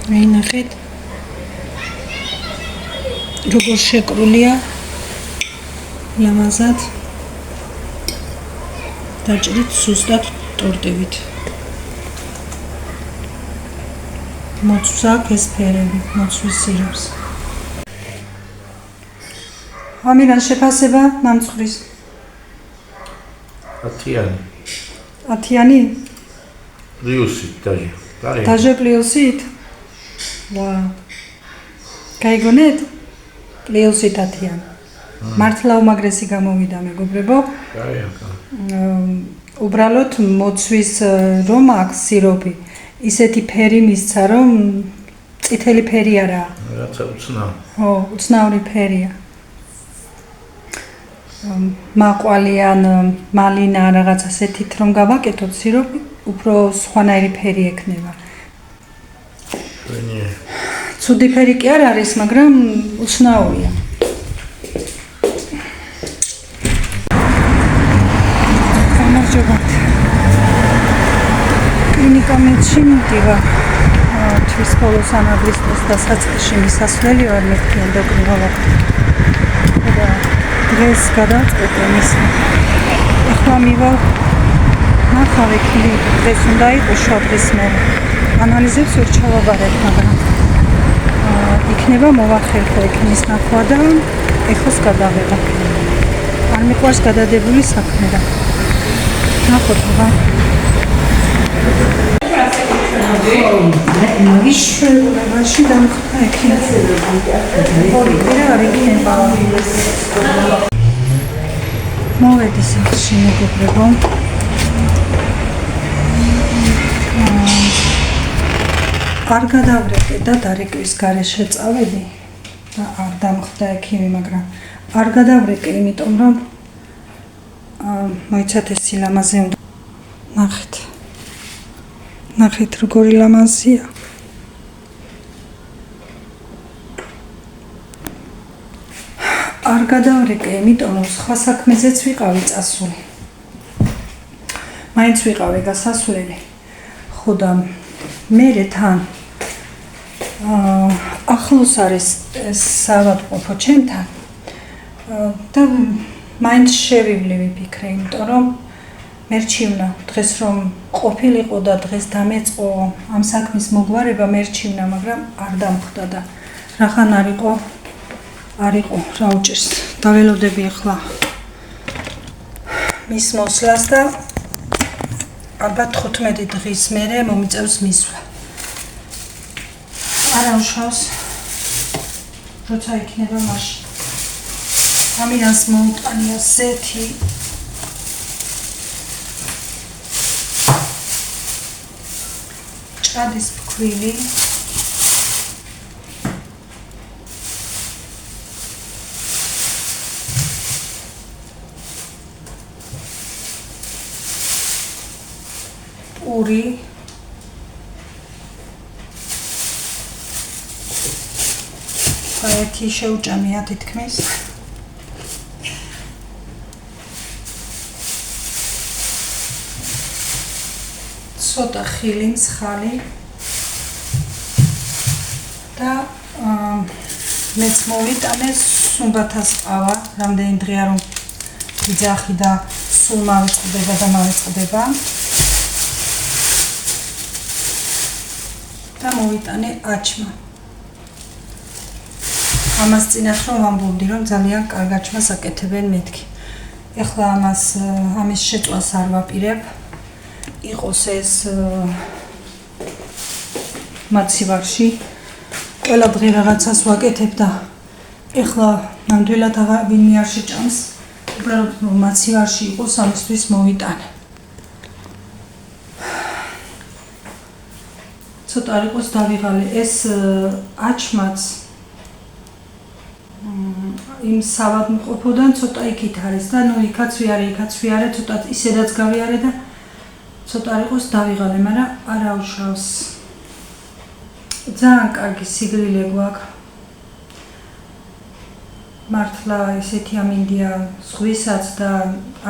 მეინახეთ როგორ შეკრულია ლამაზად დაჭრით სუსტად ტორტებით. მოწვს აქვს ეს ფერები, მოწვის სიროფს. ამირან შეფასება ნამწყრის? 10-იანი. 10-იანი? პლიუსით დაჟე. დაჟე პლიუსით? ვა. გაიგონეთ? პლიუსით 10-იანი. მართლა უმაგრესი გამოვიდა მეგობრებო. უბრალოდ მოწვის რომ აქვს სიროპი, ისეთი ფერი მისცა რომ წითელი ფერი არაა. რაცა უცნაური. ხო, უცნაური ფერია. მაყვალი ან მალინა რაღაც ასეთით რომ გავაკეთოთ სიროპი, უფრო სხვანაირი ფერი ექნება. ჩვენი ცუდი ფერი კი არ არის, მაგრამ უცნაურია. კლინიკა მეჩი მიდივარ. თვის ბოლოს ან აგვისტოს დასაწყისში მისასვლელი ვარ მეთქი ენდოკრინოლოგი. და დღეს გადავწყვეტე მისმა. ახლა მივალ ნახავი კლინიკა. დღეს უნდა იყოს შაბათის მერე. ანალიზებს ვერ ჩავაბარებ, მაგრამ იქნება მოვახერხო ექიმის ნახვა და ეხოს გადავეღებ. არ მიყვარს გადადებული საქმე და ნახოთ რა. მაშინ დამხდა ექიმს. ორი არ იქნება. მოვედი სახლში მეგობრებო. არ გადავრეკე და დარეკვის გარეშე წავედი და არ დამხდა ექიმი, მაგრამ არ გადავრეკე, იმიტომ რომ მოიცათ ეს სილამაზე უნდა. ნახეთ როგორი ლამაზია. არ გადავრეკე, იმიტომ რომ სხვა საქმეზეც ვიყავი წასული. მაინც ვიყავი გასასვლელი. ხო და მერე თან ახლოს არის საავადმყოფო ჩემთან და მაინც შევივლი ვიფიქრე, იმიტომ რომ მერჩივნა დღეს რომ ყოფილიყო და დღეს დამეწყო ამ საქმის მოგვარება მერჩივნა, მაგრამ არ დამხდა და რახან არისო რა უჭირს. დაველოდები ახლა მის მოსვლას და ალბათ 15 დღის მერე მომიწევს მისვლა. არა უშავს როცა იქნება მაშინ. ამირანს მოუტანია ზეთი. ჭადის ფქვილი. პური. ერთი შეუჭამია თითქმის. ცოტა ხილი მსხალი და მეც მოვიტანე სუმბათას ყავა, რამდენი დღეა რომ ვიძახი და სულ მავიწყდება. და მოვიტანე აჩმა. ამას წინათ რომ ვამბობდი, რომ ძალიან კარგ აჩმას აკეთებენ მეთქი. ეხლა ამის შეწვას არ ვაპირებ. იყოს ეს მაცივარში. ყველა დღე რაღაცას ვაკეთებ და ეხლა ნამდვილად ვინმე არ შეჭამს. უბრალოდ მაცივარში იყოს, ამისთვის მოვიტანე. ცოტა არ იყოს დავიღალე ეს აჩმაც იმ საავადმყოფოდან ცოტა იქით არის და იქაც ვიარე, ცოტა ისედაც გავიარე და ცოტა არ იყოს დავიღალე, მაგრამ არა უშავს. ძალიან კარგი სიგრილე გვაქვს. მართლა ესეთი ამინდია სხვისაც და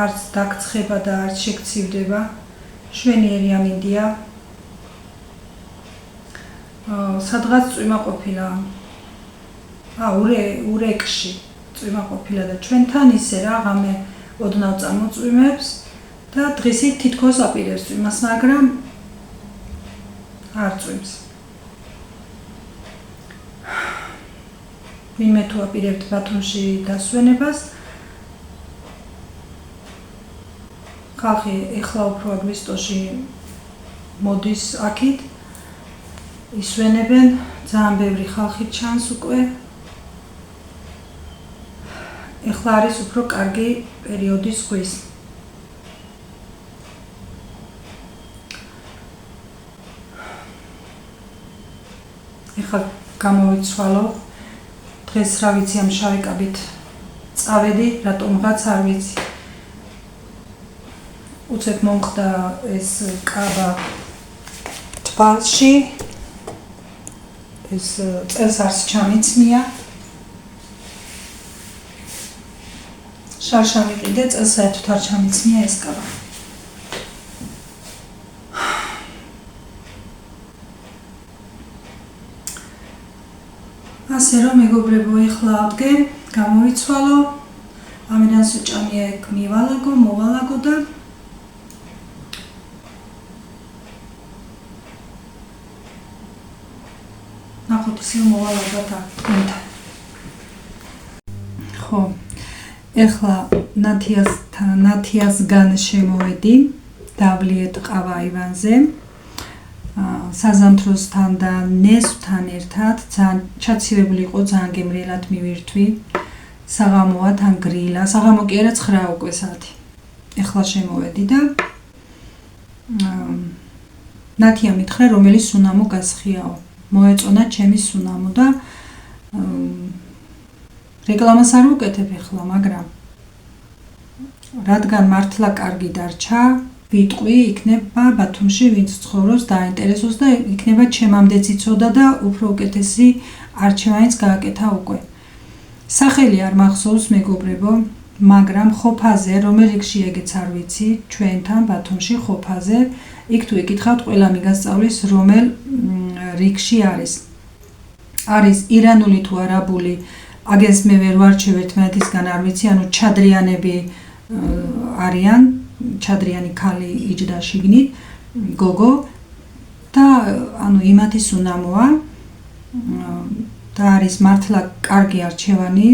არც დაგცხება და არც შეგცივდება. შვენიერი ამინდია. სადღაც წვიმა ყოფილა. ურეკში წვიმა ყოფილა და ჩვენთან ისე რა ღამე ოდნავ წამოწვიმებს და დღისით თითქოს აპირებს წვიმას, მაგრამ არ წვიმს. ვინმე თუ აპირებთ ბათუმში დასვენებას, ხალხი ეხლა უფრო აგვისტოში მოდის აქეთ, ისვენებენ, ძალიან ბევრი ხალხი ჩანს უკვე. ეხლა არის უფრო კარგი პერიოდი ზღვის. ეხლა გამოვიცვალო, დღეს რა ვიცი ამ შავი კაბით წავედი, რატომღაც არ ვიცი. უცებ მომხდა ეს კაბა თვალში, ეს წელს არც ჩამიცმია. შარშა ვიყიდე, წელს საერთოდ არ ჩამიცმია ეს კაბა. ასე რომ მეგობრებო, ეხლა ავდგე, გამოვიცვალო, ამიდან სუჭამია ეგ მოვალაგო და ნახოთ ისე მოვალაგო და თქვენთან. ხო, ეხლა ნათიასგან შემოვედი, დავლიეთ ყავა აივანზე. საზამთროსთან და ნესვთან ერთად ძალიან ჩაცივებული იყო, ძალიან გემრიელად მივირთვი. საღამოა თან გრილა, საღამო კი არა 9 უკვე საათი. ეხლა შემოვედი და ნათია მითხრა, რომელი სუნამო გასხიაო. მოეწონა ჩემი სუნამო და რეკლამას არ ვუკეთებ ეხლა, მაგრამ რადგან მართლა კარგი დარჩა, ვიტყვი, იქნება ბათუმში ვინც ცხოვრობს დაინტერესოს და იქნება ჩემამდეც იცოდა და უფრო უკეთესი არჩევანიც გააკეთა უკვე. სახელი არ მახსოვს მეგობრებო, მაგრამ ხოფაზე, რომელ რიგში ეგეც არ ვიცი, ჩვენთან ბათუმში ხოფაზე, იქ თუ ეკითხავთ, ყველა მიგასწავლის რომელ რიგში არის. არის ირანული თუ არაბული, აგენს მე ვერ ვარჩევ ერთმანეთისგან არ ვიცი, ანუ ჩადრიანები არიან, ჩადრიანი ქალი იჯდა შიგნით, გოგო და ანუ იმათი სუნამოა და არის მართლა კარგი არჩევანი,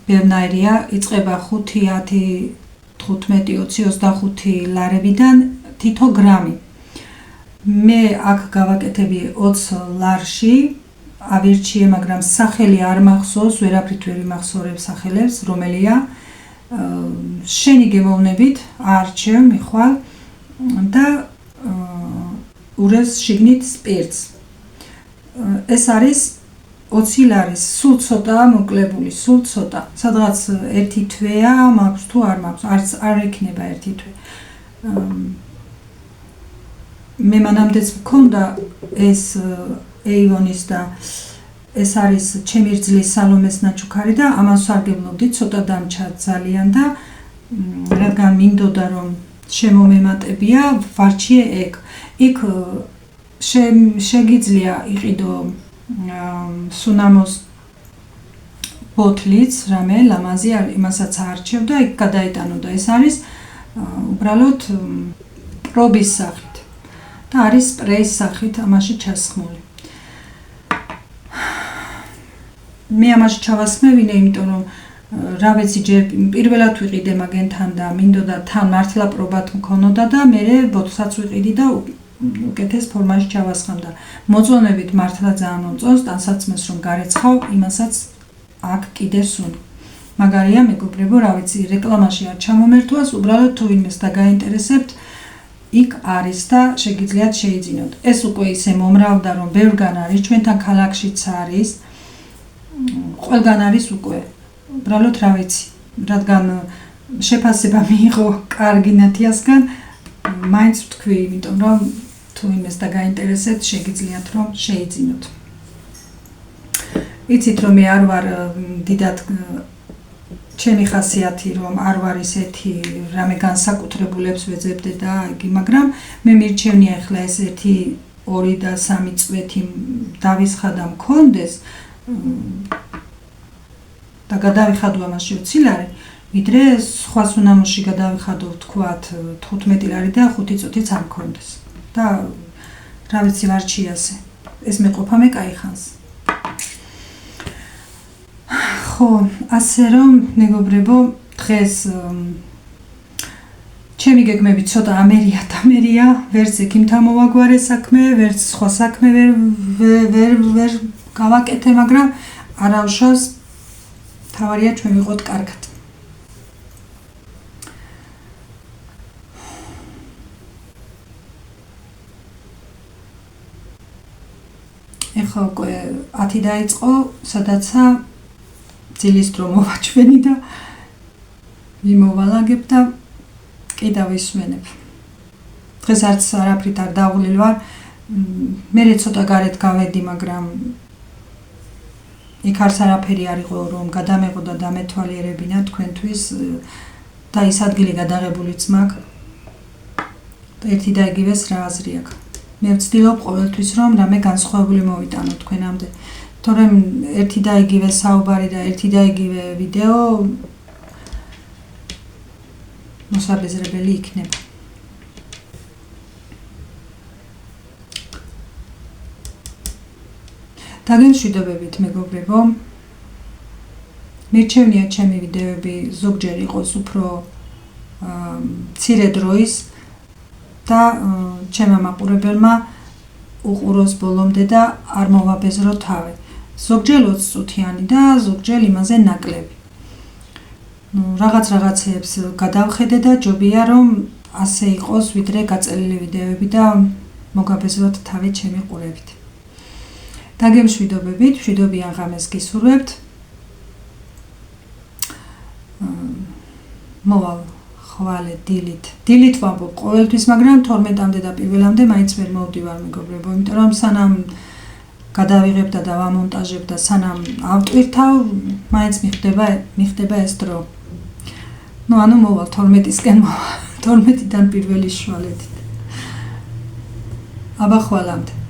ბევრნაირია, იწყება 5, 10, 15, 20, 25 ლარებიდან თითო გრამი. მე აქ გავაკეთები 20 ლარში, ავირჩიე, მაგრამ სახელი არ მახსოვს, ვერაფრით ვერ ვიმახსოვრებ სახელებს, რომელია. შენი გემოვნებით არჩევ, მიხვალ და ურევს შიგნით სპირტს. ეს არის 20 ლარის, სულ ცოტაა მოკლებული, სულ ცოტა. სადღაც ერთი თვეა, მაქვს თუ არ მაქვს, არ იქნება ერთი თვე. მე მანამდეც მქონდა ეს ეივონის და ეს არის ჩემი რძლის სალომეს ნაჩუქარი და ამას ვსარგებლობდი, ცოტა დამჩა ძალიან და რადგან მინდოდა რომ შემომემატებია, ვარჩიე ეგ. იქ შეგიძლია იყიდო სუნამოს ბოთლიც, რამე ლამაზი, იმასაც არჩევ და იქ გადაეტანო და ეს არის უბრალოდ პრობის სახით და არის სპრეის სახით ამაში ჩასხმული. მე ამაში ჩავასხმევინე, იმიტომ რომ რა ვიცი, ჯერ პირველად ვიყიდე მაგენთან და მინდოდა თან მართლა პრობად მქონოდა და მე ბოთლსაც ვიყიდი და უკეთეს ფორმაში ჩავასხამ და მოწონებით მართლა ძალიან მომწონს, ტანსაცმელს რომ გარეცხავ, იმასაც აქ კიდე სუნი. მაგარია მეგობრებო, რა ვიცი, რეკლამაში არ ჩამომერთვას, უბრალოდ თუ ვინმეს დაგაინტერესებთ, იქ არის და შეგიძლიათ შეიძინოთ. ეს უკვე ისე მომრავლდა, რომ ბევრგან არის, ჩვენთან ქალაქშიც არის. ყველგან არის უკვე, უბრალოდ რა ვიცი, რადგან შეფასება მიიღო კარგი ნათიასგან, მაინც ვთქვი, იმიტომ რომ თუ იმეს დაგაინტერესებთ, შეგიძლიათ რომ შეიძინოთ. იცით რომ მე არ ვარ დიდად ჩემი ხასიათი რომ არ ვარ ისეთი რამე განსაკუთრებულებს ვეძებდე და იგი, მაგრამ მე მირჩევნია ახლა ეს ერთი 2 და 3 წვეთი დავისხადა მქონდეს და გადავიხადო ამაში 20 ლარი, ვიდრე სხვა სუნამოში გადავიხადო თქვათ 15 ლარი და 5 წუთიც არ მქონდეს. და რა ვიცი ვარჩიაზე. ეს მეყოფამე კაი ხანს. ხო, ასე რომ მეგობრებო, დღეს ჩემი გეგმები ცოტა ამერია, ვერც იქიმთა მოვაგვარე საქმე, ვერც სხვა საქმე ვერ გავაკეთე, მაგრამ არაუშავს თავარია ჩვენ ვიყოთ კარგად. ეხლა უკვე 10 დაიწყო, სადაცა ძილის დრო მოვაჩვენი და ვიმოვალაგებ და კიდევ ვისვენებ. დღეს არც არაფრით არ დავღლილ ვარ, მე ცოტა გარეთ გავედი, მაგრამ იქ არც არაფერი არ იყო რომ გადამეღო და დამეთვალიერებინა თქვენთვის და ის ადგილი გადაღებულიც მაქვს. ერთი და იგივეს რა აზრი აქვს. მე ვცდილობ ყოველთვის რომ რამე განსხვავებული მოვიტანო თქვენამდე. თორემ ერთი და იგივე საუბარი და ერთი და იგივე ვიდეო მოსაბეზრებელი იქნება. დაგემშვიდობებით მეგობრებო. მირჩევნია ჩემი ვიდეოები ზოგჯერ იყოს უფრო მცირე დროის და ჩემმა მაყურებელმა უყუროს ბოლომდე და არ მოვაბეზრო თავი. ზოგჯერ 20 წუთიანი და ზოგჯერ იმაზე ნაკლები. რაღაცეებს გადავხედე და ჯობია რომ ასე იყოს ვიდრე გაწელილი ვიდეოები და მოგაბეზროთ თავი ჩემი ყურებით. დაგემშვიდობებით, მშვიდობიან ღამეს გისურვებთ. მოვალ ხვალე დილით ვამბობ ყოველთვის, მაგრამ 12-მდე და 1-მდე მაინც ვერ მოვდივარ მეგობრებო, იმიტომ რომ სანამ გადავიღებ და დავამონტაჟებ და სანამ ავტვირთავ, მაინც მიხდება ეს დრო. ანუ მოვალ 12-ისკენ მოვალ, 12-დან პირველი შვალეთით. აბა ხვალამდე.